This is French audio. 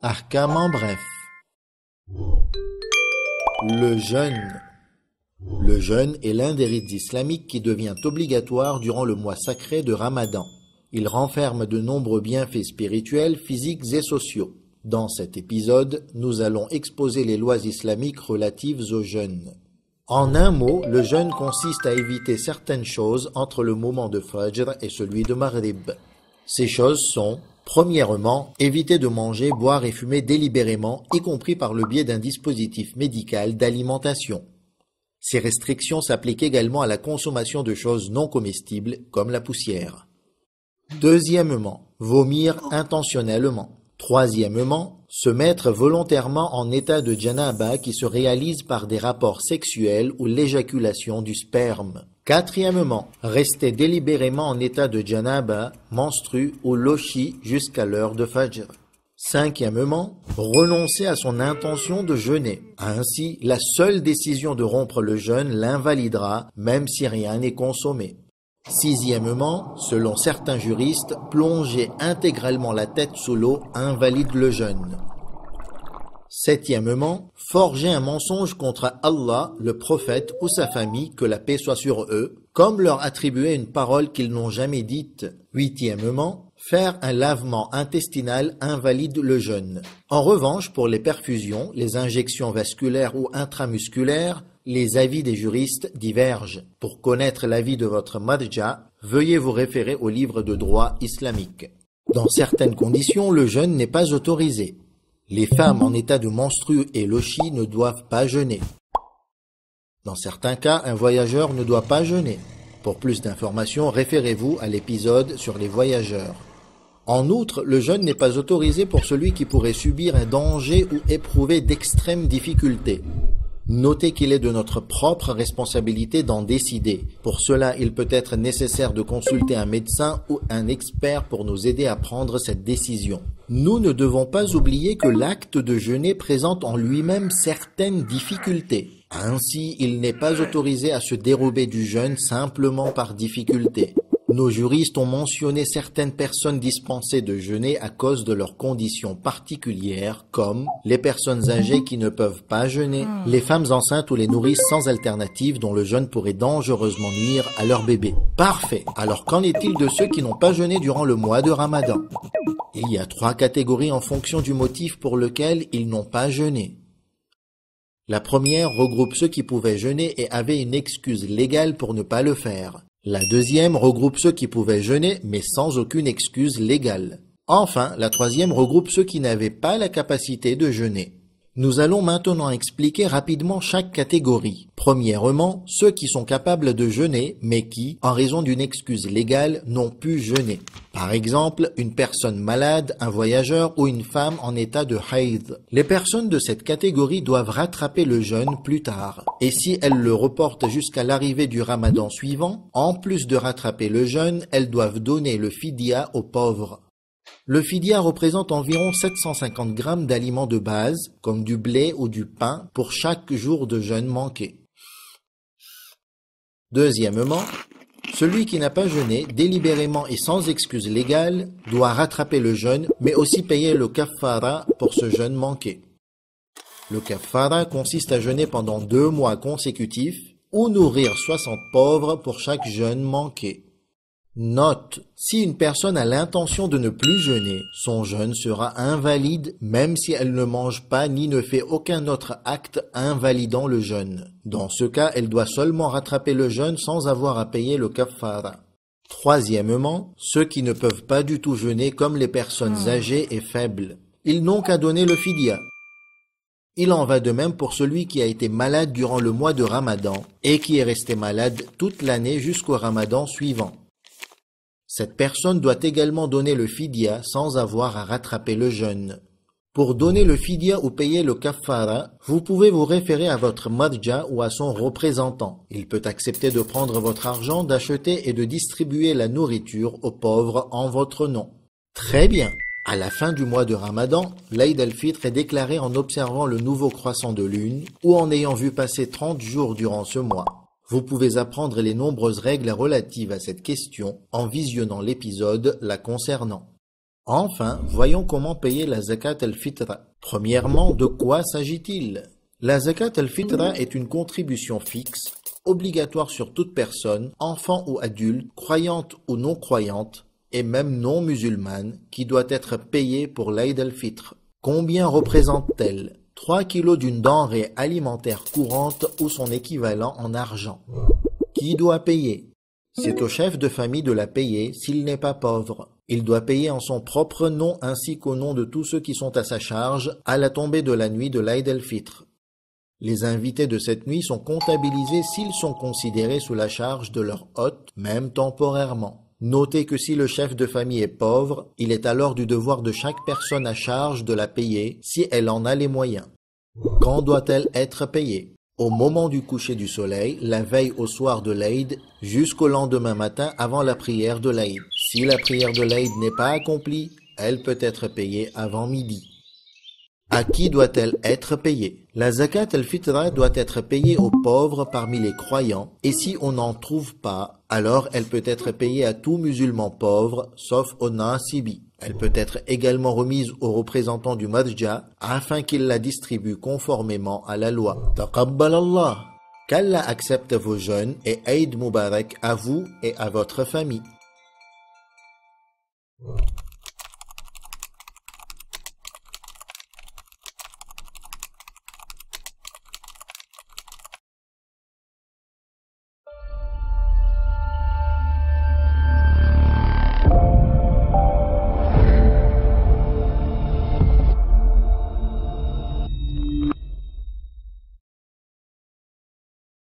Ahkam en bref. Le jeûne. Le jeûne est l'un des rites islamiques qui devient obligatoire durant le mois sacré de Ramadan. Il renferme de nombreux bienfaits spirituels, physiques et sociaux. Dans cet épisode, nous allons exposer les lois islamiques relatives au jeûne. En un mot, le jeûne consiste à éviter certaines choses entre le moment de Fajr et celui de Maghrib. Ces choses sont, premièrement, éviter de manger, boire et fumer délibérément, y compris par le biais d'un dispositif médical d'alimentation. Ces restrictions s'appliquent également à la consommation de choses non comestibles, comme la poussière. Deuxièmement, vomir intentionnellement. Troisièmement, se mettre volontairement en état de janaba qui se réalise par des rapports sexuels ou l'éjaculation du sperme. Quatrièmement, rester délibérément en état de janaba, menstru ou lochi jusqu'à l'heure de Fajr. Cinquièmement, renoncer à son intention de jeûner. Ainsi, la seule décision de rompre le jeûne l'invalidera, même si rien n'est consommé. Sixièmement, selon certains juristes, plonger intégralement la tête sous l'eau invalide le jeûne. Septièmement, forger un mensonge contre Allah, le prophète ou sa famille, que la paix soit sur eux, comme leur attribuer une parole qu'ils n'ont jamais dite. Huitièmement, faire un lavement intestinal invalide le jeûne. En revanche, pour les perfusions, les injections vasculaires ou intramusculaires, les avis des juristes divergent. Pour connaître l'avis de votre marja, veuillez vous référer au livre de droit islamique. Dans certaines conditions, le jeûne n'est pas autorisé. Les femmes en état de menstru et lochi ne doivent pas jeûner. Dans certains cas, un voyageur ne doit pas jeûner. Pour plus d'informations, référez-vous à l'épisode sur les voyageurs. En outre, le jeûne n'est pas autorisé pour celui qui pourrait subir un danger ou éprouver d'extrêmes difficultés. Notez qu'il est de notre propre responsabilité d'en décider. Pour cela, il peut être nécessaire de consulter un médecin ou un expert pour nous aider à prendre cette décision. Nous ne devons pas oublier que l'acte de jeûner présente en lui-même certaines difficultés. Ainsi, il n'est pas autorisé à se dérober du jeûne simplement par difficulté. Nos juristes ont mentionné certaines personnes dispensées de jeûner à cause de leurs conditions particulières, comme les personnes âgées qui ne peuvent pas jeûner, les femmes enceintes ou les nourrices sans alternative dont le jeûne pourrait dangereusement nuire à leur bébé. Parfait. Alors qu'en est-il de ceux qui n'ont pas jeûné durant le mois de Ramadan? Il y a 3 catégories en fonction du motif pour lequel ils n'ont pas jeûné. La première regroupe ceux qui pouvaient jeûner et avaient une excuse légale pour ne pas le faire. La deuxième regroupe ceux qui pouvaient jeûner mais sans aucune excuse légale. Enfin, la troisième regroupe ceux qui n'avaient pas la capacité de jeûner. Nous allons maintenant expliquer rapidement chaque catégorie. Premièrement, ceux qui sont capables de jeûner mais qui, en raison d'une excuse légale, n'ont pu jeûner. Par exemple, une personne malade, un voyageur ou une femme en état de haïd. Les personnes de cette catégorie doivent rattraper le jeûne plus tard. Et si elles le reportent jusqu'à l'arrivée du Ramadan suivant, en plus de rattraper le jeûne, elles doivent donner le fidya aux pauvres. Le fidya représente environ 750 grammes d'aliments de base, comme du blé ou du pain, pour chaque jour de jeûne manqué. Deuxièmement, celui qui n'a pas jeûné, délibérément et sans excuse légale, doit rattraper le jeûne, mais aussi payer le kaffara pour ce jeûne manqué. Le kaffara consiste à jeûner pendant 2 mois consécutifs, ou nourrir 60 pauvres pour chaque jeûne manqué. Note, si une personne a l'intention de ne plus jeûner, son jeûne sera invalide même si elle ne mange pas ni ne fait aucun autre acte invalidant le jeûne. Dans ce cas, elle doit seulement rattraper le jeûne sans avoir à payer le kaffara. Troisièmement, ceux qui ne peuvent pas du tout jeûner comme les personnes âgées et faibles. Ils n'ont qu'à donner le fidya. Il en va de même pour celui qui a été malade durant le mois de Ramadan et qui est resté malade toute l'année jusqu'au Ramadan suivant. Cette personne doit également donner le fidya sans avoir à rattraper le jeûne. Pour donner le fidya ou payer le kaffara, vous pouvez vous référer à votre marja ou à son représentant. Il peut accepter de prendre votre argent, d'acheter et de distribuer la nourriture aux pauvres en votre nom. Très bien. À la fin du mois de Ramadan, l'Aïd al-Fitr est déclaré en observant le nouveau croissant de lune ou en ayant vu passer 30 jours durant ce mois. Vous pouvez apprendre les nombreuses règles relatives à cette question en visionnant l'épisode la concernant. Enfin, voyons comment payer la zakat al-fitra. Premièrement, de quoi s'agit-il? La zakat al-fitra est une contribution fixe, obligatoire sur toute personne, enfant ou adulte, croyante ou non croyante, et même non musulmane, qui doit être payée pour l'Aïd al-Fitr. Combien représente-t-elle? 3 kilos d'une denrée alimentaire courante ou son équivalent en argent. Qui doit payer? C'est au chef de famille de la payer s'il n'est pas pauvre. Il doit payer en son propre nom ainsi qu'au nom de tous ceux qui sont à sa charge à la tombée de la nuit de l'Aïd el-Fitr. Les invités de cette nuit sont comptabilisés s'ils sont considérés sous la charge de leur hôte, même temporairement. Notez que si le chef de famille est pauvre, il est alors du devoir de chaque personne à charge de la payer si elle en a les moyens. Quand doit-elle être payée? Au moment du coucher du soleil, la veille au soir de l'Aïd, jusqu'au lendemain matin avant la prière de l'Aïd. Si la prière de l'Aïd n'est pas accomplie, elle peut être payée avant midi. À qui doit-elle être payée? La zakat al-fitra doit être payée aux pauvres parmi les croyants, et si on n'en trouve pas, alors elle peut être payée à tout musulman pauvre, sauf aux nasibi. Elle peut être également remise aux représentants du madja, afin qu'ils la distribuent conformément à la loi. Taqabbal Allah. Qu'Allah accepte vos jeûnes et Eid Mubarak à vous et à votre famille.